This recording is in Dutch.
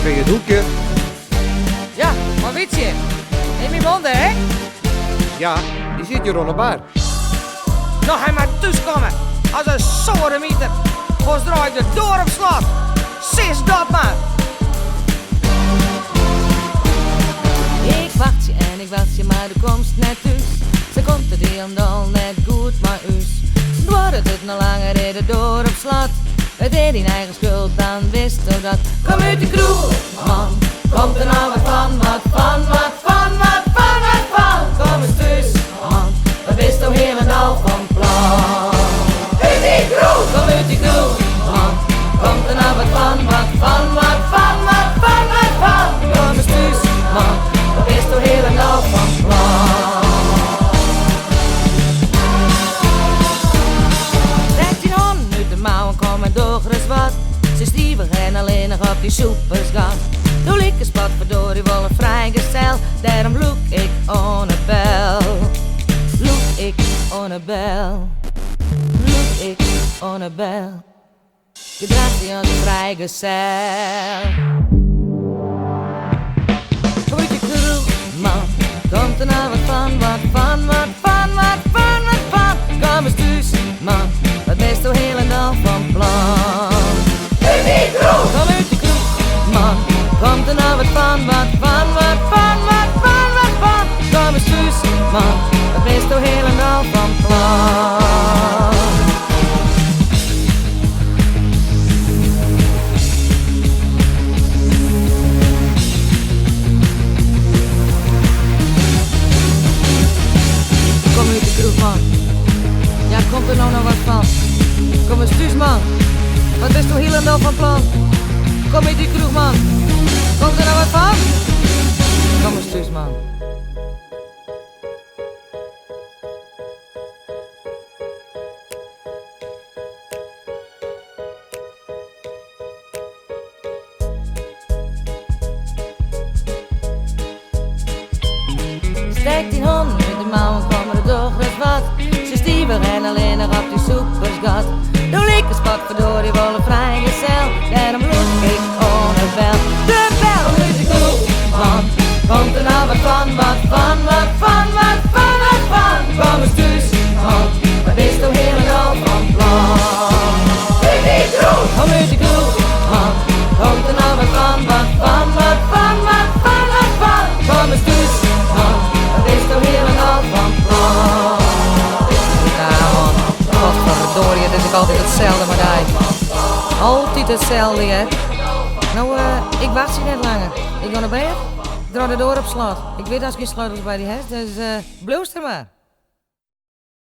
Kun je het hoekje? Ja, maar weet je, in mijn monden, hè? Ja, die zit hier onder bar. Nou, hij maar thuiskomen. Als een sooremieter. Gods draai de door op slot. Sis dat maar. Ik wacht je en ik wacht je, maar de komst net thuis. Ze komt het helemaal net goed, maar us. Wordt het nog langer in de door op slot. Het is in eigen schuld, dan wist u dat. Kom uit de kroeg, man. Komt er nou wat van, wat van, wat van, wat van, wat van. Kom eens thuis, man. Wat wist u helemaal van plan. Uit die kroeg, kom uit die kroeg, man. Komt er nou wat van, wat van, wat van, wat van, wat van. Kom eens thuis, man. Wat wist u helemaal van plan. Mouwen komen door eens wat. Ze stieven en alleen nog op die soepersgat. Doe ik een spot verdorie wel een vrijgezel. Daarom look ik on a bell. Look ik on a bell. Look ik on a bell. Gedraagt hij als een vrijgezel. Kom uit je kroeg, man. Komt er nou wat van, wat van, wat van, wat van, wat van. Kom eens thuis, man. Wat best toch helemaal van plan. Uit die kroeg! Kom uit die kroeg, man. Komt er nou wat van, wat van, wat van, wat van, wat van. Kom eens thuis, man. Wat best toch helemaal van plan. Kom uit die kroeg, man. Ja, komt er nou nog wat van? Kom eens thuis, man. Wat is toch helemaal van plan? Kom uit die kroeg, man. Komt er nou wat van? Kom eens thuis, man. Steek die hond met de mouwen, komen er toch eens wat. Ze stieven en alleen nog op die soepersgat. Doe ik een spot verdorie wel een vrijgezel. Daarom look ik on a bell. De bel uit de kroeg, man. Komt er nou wat van, wat van, wat van, wat van, wat van. Kom eens thuis, man. Wat is toch helemaal van plan. Uit die kroeg, kom uit die kroeg, man. Komt er nou wat van, wat van, wat van, wat van, wat van. Kom eens thuis, man. Wat is toch helemaal van plan. Godverdorie, dit is altijd hetzelfde, maar daar. Altijd hetzelfde, hè. Nou, ik wacht je net langer. Ik ga naar bed, draai de door op slot. Ik weet als ik geen sleutels bij die heeft, dus blooster maar.